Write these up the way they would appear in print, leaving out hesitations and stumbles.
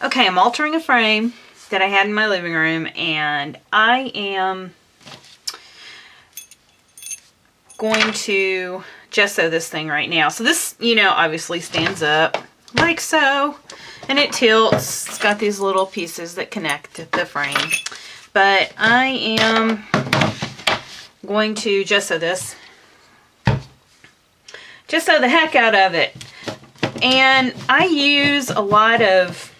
Okay, I'm altering a frame that I had in my living room, and I am going to gesso this thing right now. So this, obviously stands up like so, and it tilts. It's got these little pieces that connect the frame. But I am going to gesso this. Gesso the heck out of it. And I use a lot of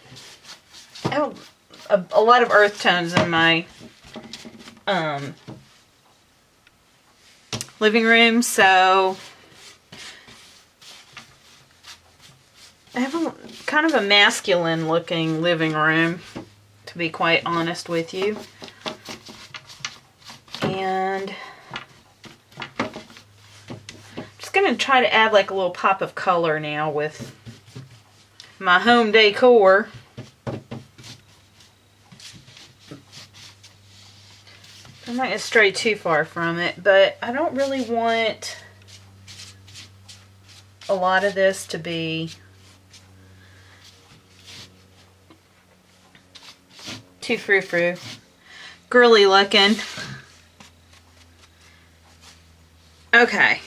earth tones in my living room, so I have a kind of a masculine looking living room, to be quite honest with you. And I'm just going to try to add like a little pop of color now with my home decor. I'm not going to stray too far from it, but I don't really want a lot of this to be too frou-frou, girly looking. Okay,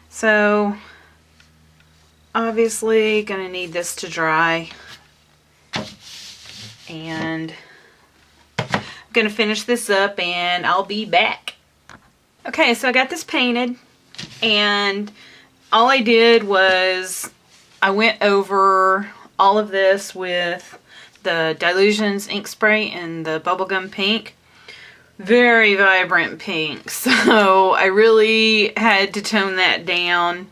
so obviously gonna need this to dry, and I'm gonna finish this up and I'll be back. Okay, so I got this painted, and all I did was I went over all of this with the Dylusions ink spray and the bubblegum pink. Very vibrant pink, so I really had to tone that down.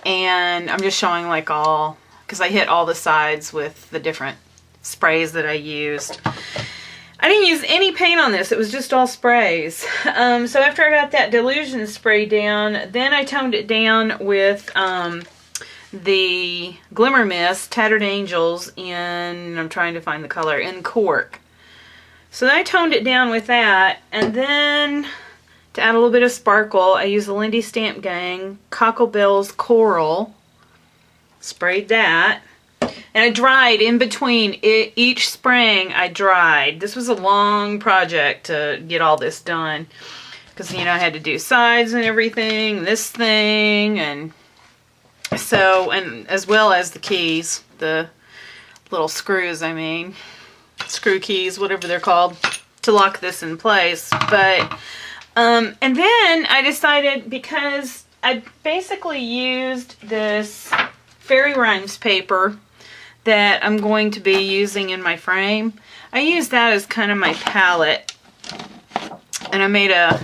And I'm just showing like all, because I hit all the sides with the different sprays that I used. I didn't use any paint on this, it was just all sprays. So after I got that Dylusion spray down, then I toned it down with the Glimmer Mist Tattered Angels in, I'm trying to find the color, in Cork. So then I toned it down with that, and then to add a little bit of sparkle, I used the Lindy Stamp Gang Cocklebells Coral. Sprayed that. And I dried in between each spraying. I dried. This was a long project to get all this done, because I had to do sides and everything, this thing, and so, and as well as the keys, the little screws, screw keys, whatever they're called, to lock this in place. But and then I decided, because I basically used this Fairy Rhymes paper that I'm going to be using in my frame, I used that as kind of my palette, and I made a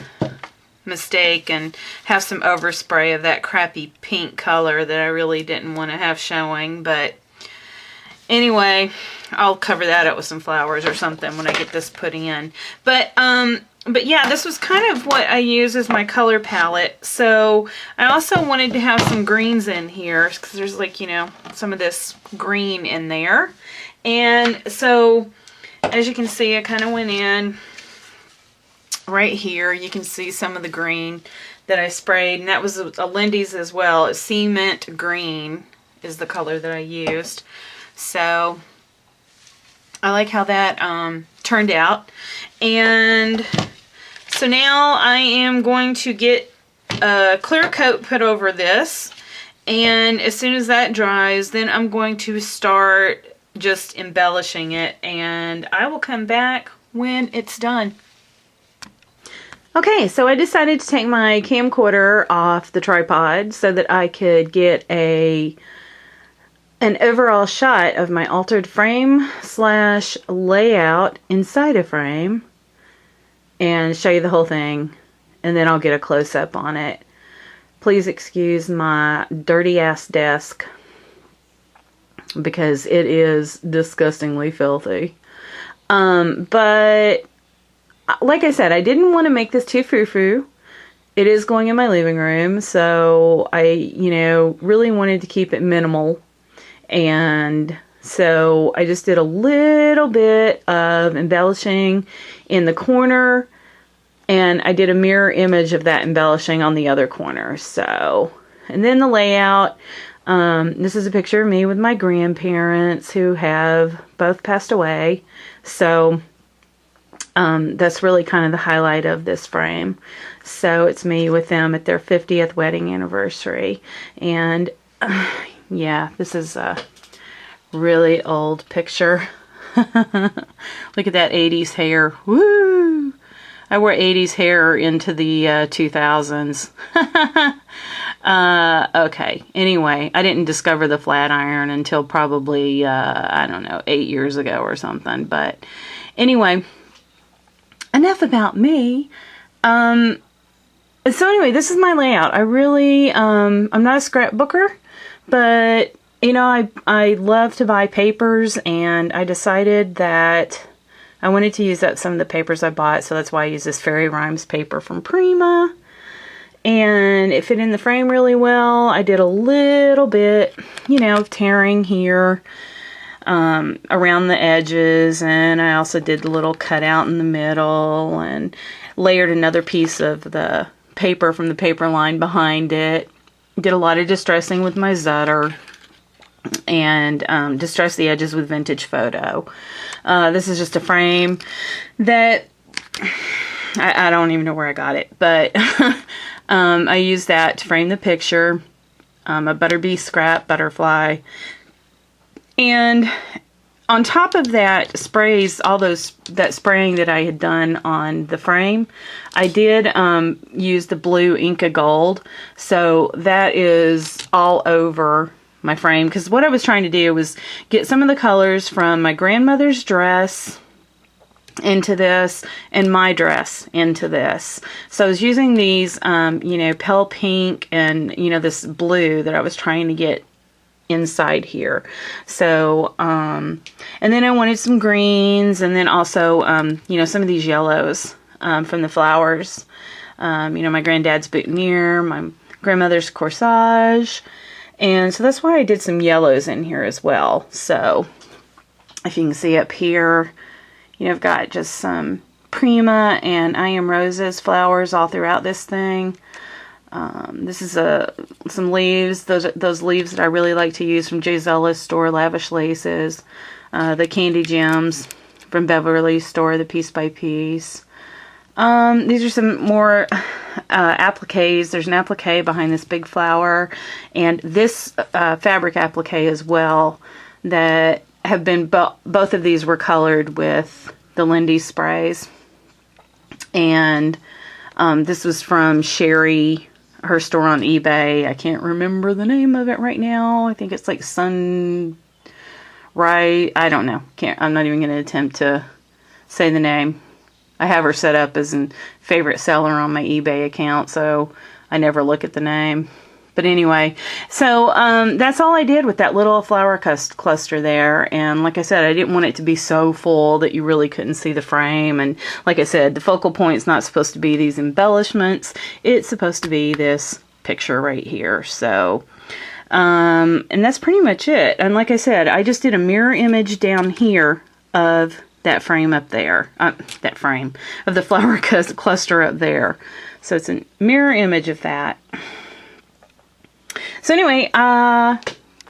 mistake and have some overspray of that crappy pink color that I really didn't want to have showing. But anyway, I'll cover that up with some flowers or something when I get this put in. But yeah, this was kind of what I use as my color palette. So I also wanted to have some greens in here, because there's like, some of this green in there. And so, as you can see, I kind of went in right here. You can see some of the green that I sprayed, and that was a Lindy's as well. Cement green is the color that I used. So I like how that turned out. And so now I am going to get a clear coat put over this, and as soon as that dries, then I'm going to start just embellishing it, and I will come back when it's done. Okay, so I decided to take my camcorder off the tripod so that I could get an overall shot of my altered frame / layout inside a frame, and show you the whole thing, and then I'll get a close-up on it. Please excuse my dirty ass desk, because it is disgustingly filthy. But like I said, I didn't want to make this too frou-frou. It is going in my living room, so I, really wanted to keep it minimal. And so I just did a little bit of embellishing in the corner, and I did a mirror image of that embellishing on the other corner. So, and then the layout, This is a picture of me with my grandparents who have both passed away. So that's really kind of the highlight of this frame. So it's me with them at their 50th wedding anniversary. And yeah, this is a really old picture. Look at that 80s hair. Woo! I wore 80s hair into the 2000s. Okay, anyway, I didn't discover the flat iron until probably, I don't know, 8 years ago or something. But anyway, enough about me. So anyway, this is my layout. I really, I'm not a scrapbooker, but you know, I love to buy papers, and I decided that I wanted to use up some of the papers I bought, so that's why I use this Fairy Rhymes paper from Prima. And it fit in the frame really well. I did a little bit, you know, of tearing here around the edges, and I also did the little cutout in the middle, and layered another piece of the paper from the paper line behind it. Did a lot of distressing with my Zutter, and distress the edges with Vintage Photo. This is just a frame that I don't even know where I got it, but I used that to frame the picture. A Butter Bee scrap butterfly, and on top of that sprays, that spraying that I had done on the frame, I did use the blue Inca Gold, so that is all over my frame, because what I was trying to do was get some of the colors from my grandmother's dress into this and my dress into this. So I was using these, you know, pale pink and, you know, this blue that I was trying to get inside here. So, and then I wanted some greens, and then also, you know, some of these yellows from the flowers. You know, my granddad's boutonniere, my grandmother's corsage. And so that's why I did some yellows in here as well. So if you can see up here, you know, I've got just some Prima and I Am Roses flowers all throughout this thing. This is some leaves, those leaves that I really like to use from Gisela's store, Lavish Laces. The Candy Gems from Beverly's store, the Piece by Piece. These are some more appliques. There's an applique behind this big flower, and this fabric applique as well, that have been, both of these were colored with the Lindy sprays. And this was from Sherry, her store on eBay. I can't remember the name of it right now. I think it's like Sunrise. I don't know. I'm not even going to attempt to say the name. I have her set up as a favorite seller on my eBay account, so I never look at the name. But anyway, so that's all I did with that little flower cluster there. And like I said, I didn't want it to be so full that you really couldn't see the frame. And like I said, the focal point's not supposed to be these embellishments. It's supposed to be this picture right here. So, and that's pretty much it. And like I said, I just did a mirror image down here of that frame up there. That frame of the flower cluster up there. So it's a mirror image of that. So anyway,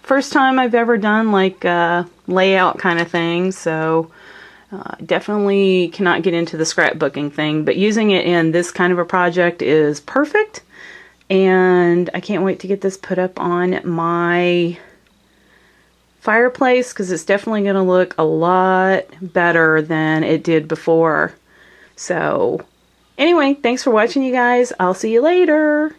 first time I've ever done like a layout kind of thing, so definitely cannot get into the scrapbooking thing, but using it in this kind of a project is perfect, and I can't wait to get this put up on my fireplace, because it's definitely going to look a lot better than it did before. So anyway, thanks for watching, you guys. I'll see you later.